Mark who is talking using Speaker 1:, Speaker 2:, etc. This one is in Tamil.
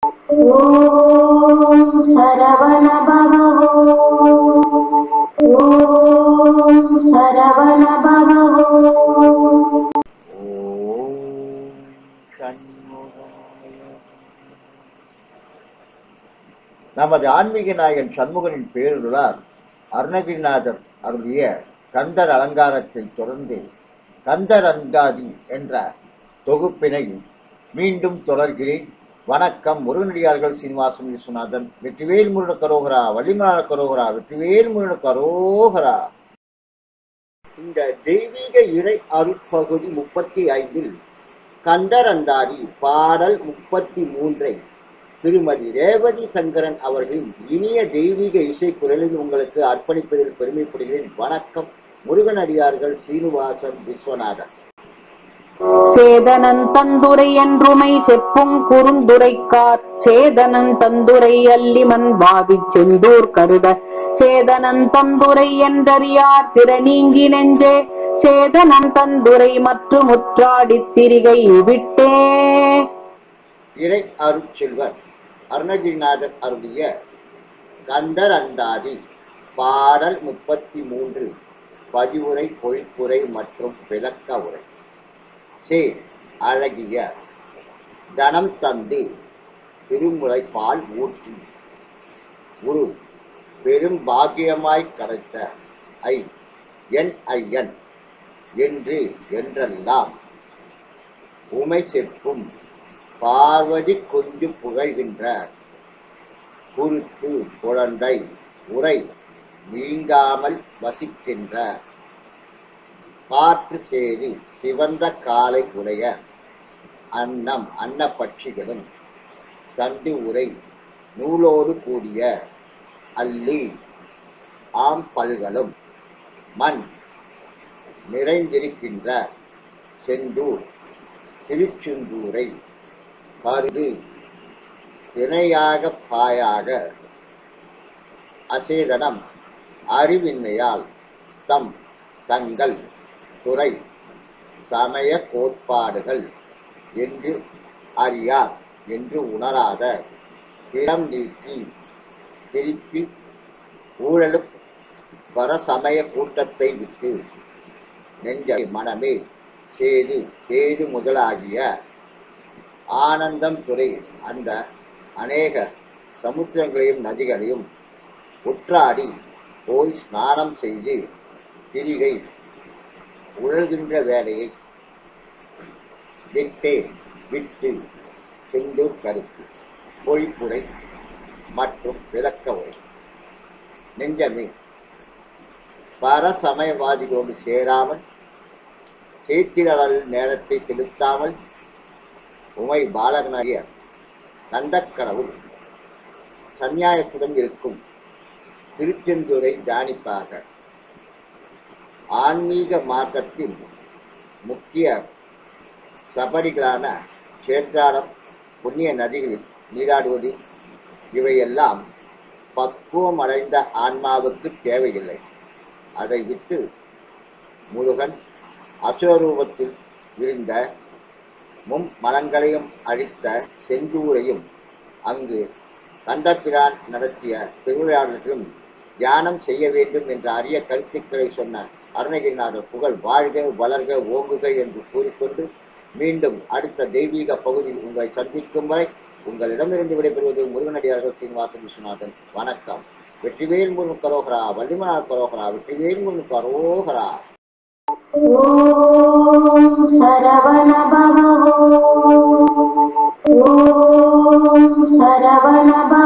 Speaker 1: ஓம் சரவண பவ ஓம் சரவண பவ
Speaker 2: ஓம் சண்முகாய. நமது ஆன்மீக நாயகன் சண்முகனின் பேருளால் அருணகிரிநாதர் அருளிய கந்தர் அலங்காரத்தை தொடர்ந்து கந்தர் அந்தாதி என்ற தொகுப்பினை மீண்டும் தொடர்கிறேன். வணக்கம். முருகனடியார்கள் சீனிவாசன் விஸ்வநாதன். வெற்றிவேல் முருகனுக்கு அரோகரா, வள்ளிமலானுக்கு அரோகரா, வெற்றிவேல் முருகனுக்கு அரோகரா. இந்த தெய்வீக இறை அருட்பகுதி 35 கந்தர் அந்தாதி பாடல் 33 திருமதி ரேவதி சங்கரன் அவர்களின் இனிய தெய்வீக இசை குரலில் உங்களுக்கு அர்ப்பணிப்பதில் பெருமைப்படுகிறேன். வணக்கம். முருகனடியார்கள் சீனிவாசன் விஸ்வநாதன்.
Speaker 3: சேதனன் தந்துரை என்றுமை செப்பும் குறுந்துரைக்கார் சேதனன் தந்துரை அல்லிமன் வாவி செந்தூர் கருத சேதனன் தந்துரை என்றறியார் திற நீங்கி நெஞ்சே சேதனன் தந்துரை மற்றும் முற்றாடித் திரிகை விட்டே.
Speaker 2: இறை அருட்செல்வர் அருணகிரிநாதர் அருளிய கந்தர் அந்தாதி பாடல் 33 பதிவுரை, பொழிப்புரை மற்றும் விளக்க உரை. சே அழகிய தனம் தந்து திருமுலை பால் ஊட்டி உரு பெரும் பாக்கியமாய் கிடைத்த என் ஐயன் என்று என்றெல்லாம் உமை செப்பும் பார்வதி கொஞ்சு புகழ்கின்ற குருத்து குழந்தை உரை நீங்காமல் வசிக்கின்ற காற்று சேரி சிவந்த காலை உடைய அன்னப்பட்சிகளும் தண்டு உரை நூலோடு கூடிய அல்லி ஆம்பல்களும் மண் நிறைந்திருக்கின்ற செந்தூர் திருச்செந்தூரை கருது திணையாக பாயாக அசேதனம் அறிவின்மையால் தங்கள் துறை சமய கோட்பாடுகள் என்று அறியார் என்று உணராத திறம் நீக்கி திருப்பி ஊழலு பரசமய கூட்டத்தை விட்டு நெஞ்ச மனமே சேது முதலாகிய ஆனந்தம் துறை அந்த அநேக சமுத்திரங்களையும் நதிகளையும் உற்றாடி போய் ஸ்நானம் செய்து திரிகை உழல்கின்ற வேலையை விட்டு செந்தூர் கருத்து பொழிப்புரை மற்றும் விளக்க உரை. நெஞ்சமே, பரசமயவாதிகளோடு சேராமல் சேத்திரல் நேரத்தை செலுத்தாமல் உமை பாலகனாகிய கந்தக்கடவுள் சந்நியாயத்துடன் இருக்கும் திருச்செந்தூரை தியானிப்பாக. ஆன்மீக மார்க்கத்தின் முக்கிய சபரிகளான சேத்ராடம், புண்ணிய நதிகளில் நீராடுவது இவையெல்லாம் பக்குவம் அடைந்த ஆன்மாவுக்கு தேவையில்லை. அதை விட்டு முருகன் அசுரரூபத்தில் இருந்த மலங்களையும் அழித்த செந்தூரையும் அங்கு கந்தபிரான் நடத்திய திருவிளையாடல்களும் தியானம் செய்ய வேண்டும் என்ற அரிய கருத்துக்களை சொன்ன அருணகிரிநாதர் புகழ் வாழ்க, வளர்க, ஓங்குக என்று கூறிக்கொண்டு மீண்டும் அடுத்த தெய்வீக பகுதியில் உங்களை சந்திக்கும் வரை உங்களிடமிருந்து விடைபெறுவது முருகனடியார்கள் சீனிவாசன் விஸ்வநாதன். வணக்கம். வெற்றிவேல் முருகனுக்கு அரோகரா, வள்ளிமலானுக்கு அரோகரா, வெற்றிவேல் முருகனுக்கு அரோகரா.
Speaker 1: ஓம் சரவண பவ ஓம் சரவண பவ